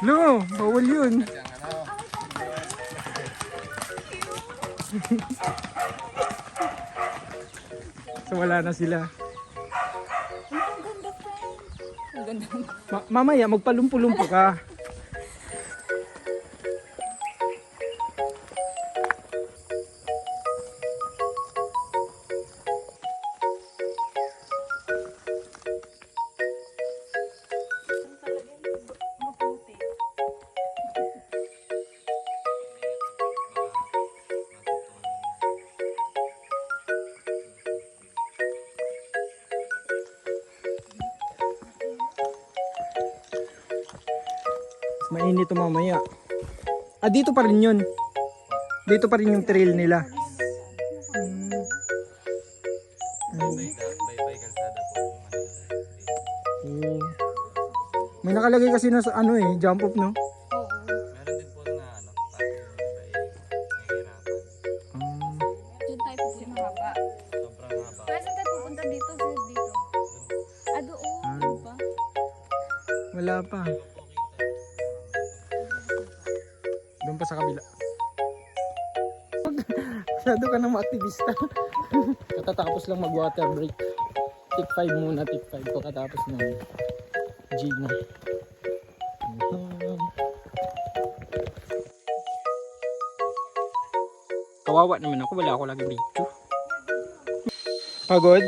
No, bawal yun. So wala na sila. Ang ganda. Mamaya magpalumpo-lumpo ka. Mainit to mamaya. Ah, dito pa rin yun. Dito pa rin yung trail nila. Oh. May nakalagay kasi na ano eh, jump off no? Meron din po na ano, pati yung iba ay nahihirapan. Diyan tayo pupunta mahaba. Sobrang haba. Kaya saan tayo pupunta dito? Dito. Ah, doon. Doon pa. Wala pa. Doon pa sa kabila. Masyado ka ng aktivista. Katatapos lang mag water break. Tip 5 muna, tip 5 pagkatapos ng Gina. Kawawa naman ako, wala ako lagi video. Pagod?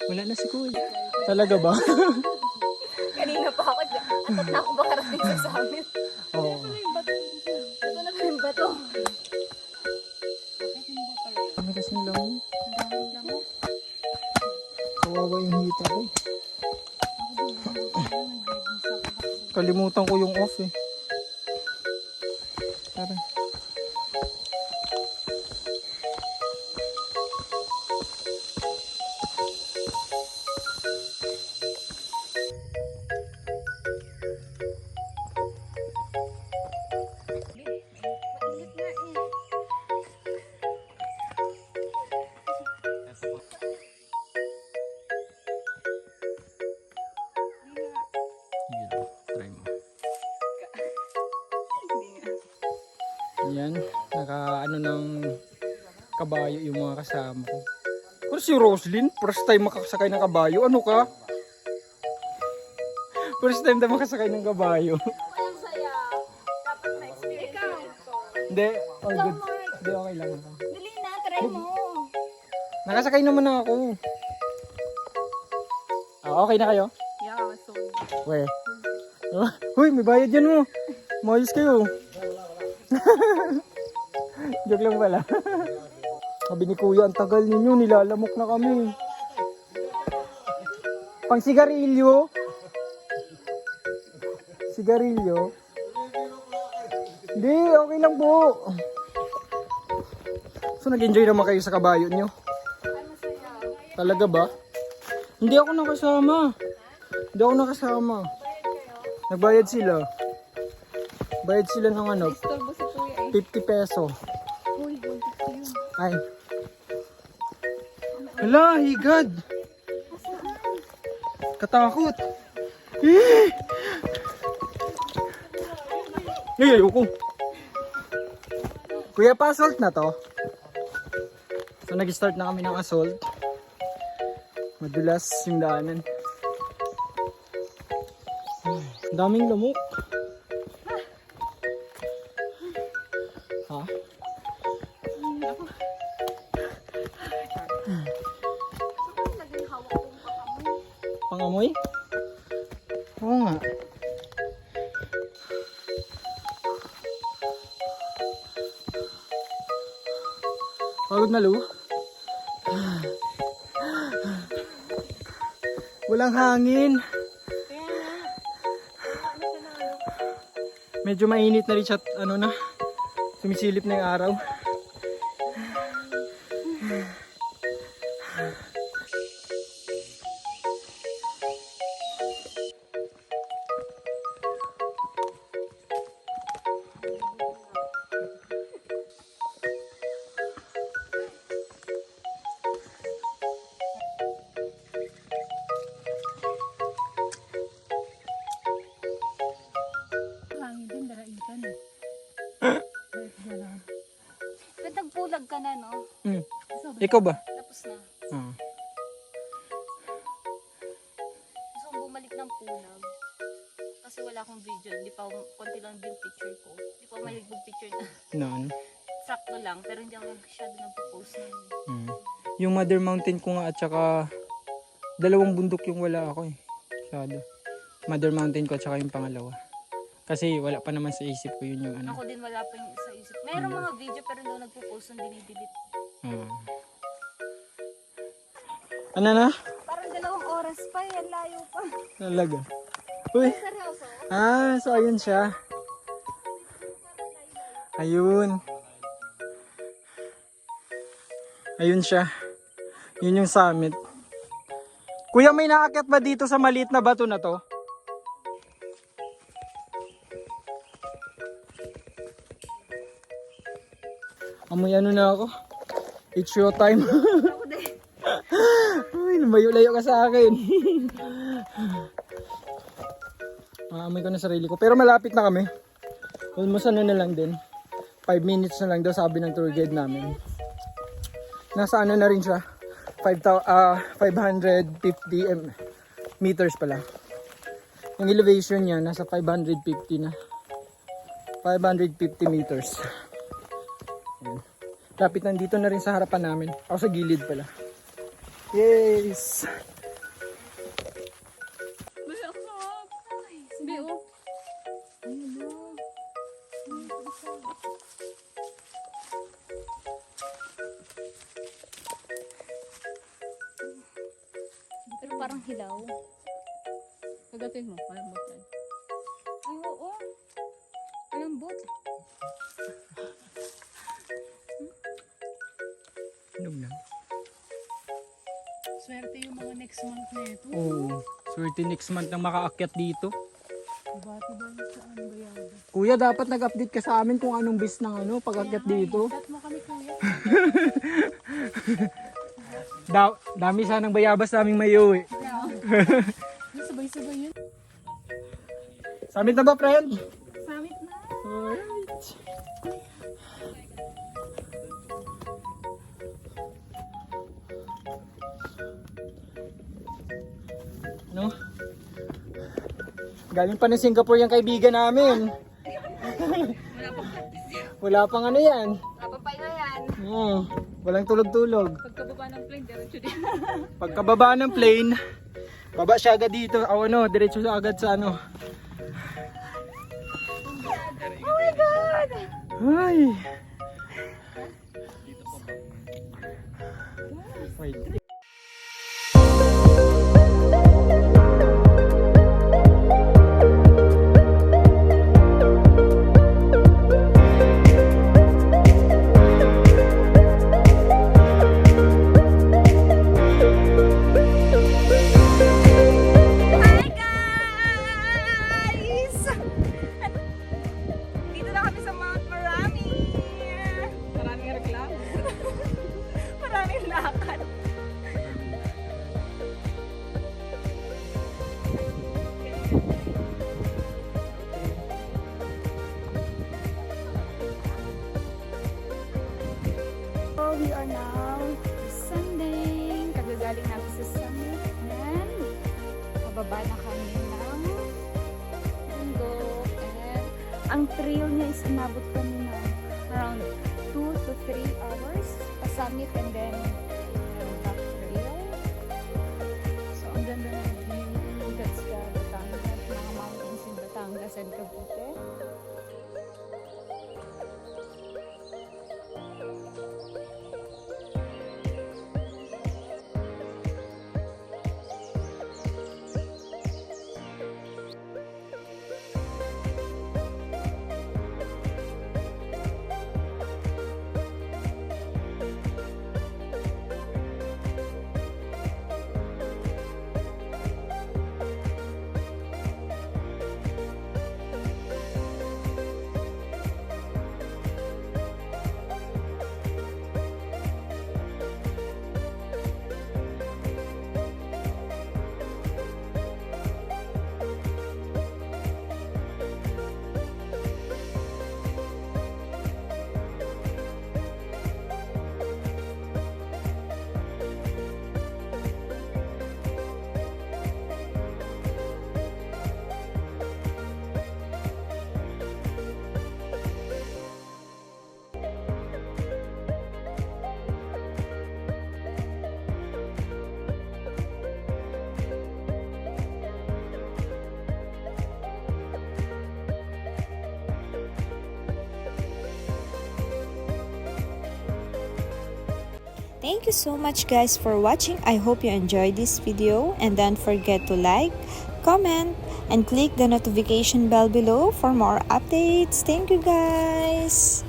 Wala na si Kuya. Talaga ba? Kanina pa ako dyan. Atat na ako makarating sa amin. Oo. Ito na yung bato. Kami kasing lang. Kawawa yung hita ko. Kalimutan ko yung off eh. Tara. Mainit nga eh. Sige daw, try mo. Hindi nga. Yan, naka ano ng kabayo yung mga kasama ko. Pero si Roslyn, first time makasakay ng kabayo. Ano ka? First time na makasakay ng kabayo. Walang saya. Dapat na-experience ikaw. Hindi, all good. Hindi, okay lang ako. Dali na, try mo. Nakasakay naman na ako. Ah, okay na kayo? Yeah, so. We. Huy, may bayad yan mo. Mayos kayo. Joke lang pala. Sabi ni Kuya, ang tagal ninyo, nilalamok na kami. Pang sigarilyo. Sigarilyo. Hindi, okay lang po. So nag-enjoy naman kayo sa kabayo nyo? Talaga ba? Hindi ako nakasama. Hindi ako nakasama. Nagbayad sila. Bayad sila ng ano, Istorbo si Kuya eh. 50 peso. Uy, buntis ko yun. Ay. Hala, higad. Katakot. Eh! Ay, ayoko. Kuya, pa-assault na to. So, nag-start na kami ng assault. Madulas yung daanan. Ang daming lamok. Ha? Naging hawak kong pakamoy. Pangamoy? Oo nga. Pagod na, Lu? Walang hangin. Medyo mainit na rin siya at ano na, sumisilip na yung araw. ka na, no? Ikaw ba? Tapos na. Ah. Gusto kong bumalik ng punag. Kasi wala akong video. Hindi pa, konti lang yung picture ko. Hindi pa malig picture na. Na ano? Sakto lang, pero hindi ako masyado nagpo-post na yun. Yung Mother Mountain ko nga at saka dalawang bundok yung wala ako eh. Masyado. Mother Mountain ko at saka yung pangalawa. Kasi wala pa naman sa isip ko yun yung ano. Ako din wala pa yung sa isip. Mayroong mga video pero hindi ako nagpo-post ng dinidelete. Ah. Ano na? Parang 2 oras pa, yan layo pa. Talaga. Uy. Seryoso? Ah, so ayun siya. Ayun. Ayun siya. Yun yung summit. Kuya, may naakyat ba dito sa maliit na bato na to? Amoy ano na ako. It's show time. Ako din. Uy, lumayo-layo ka sa akin. Maamoy ko na sarili ko. Pero malapit na kami. Almost ano na lang din. 5 minutes na lang daw sabi ng tour guide namin. Nasa ano na rin siya. 550 meters pala. Yung elevation niya nasa 550 na. 550 meters. Ayan. Lapit nandito na rin sa harapan namin. Ako sa gilid pala. Yes! Masarap. Sabi, oh. Pero parang hilaw. Pagdating mo, malambot yan. Ay, oo. Malambot. Inom na. Swerte yung mga next month na ito. Oh, swerte next month nang makaakyat dito. Bati ba yun sa ano ba yan? Kuya, dapat nag-update ka sa amin kung anong bis ng ano, pag-akyat dito. Chat mo kami kuya. Dami sanang bayabas naming may uwi. Sabay-sabay yun. Summit na ba, friend? Summit na. Alright. No? Galing pa ng Singapore yung kaibigan namin. Wala pang ano yan. Napapay na yan. Walang tulog-tulog. Pagkababa ng plane, diretso din. Pagkababa ng plane, baba siya agad dito. O ano, diretso siya agad sa ano. Oh my God! Ay! Wait. Hi guys! Dito na kami sa Mount Marami. Maraming reklamo. Maraming lakad. So we are now Sunday. Kagagaling namin sa summit. And mababa na kami ng bundok. And ang trail niya is inabot kami na around 2 to 3 hours. A summit and then back trail. So ang ganda ng view. That's the Batangas. Mga mountains in Batangas and Cavite. Thank you so much guys for watching. I hope you enjoyed this video, and don't forget to like, comment, and click the notification bell below for more updates. Thank you guys.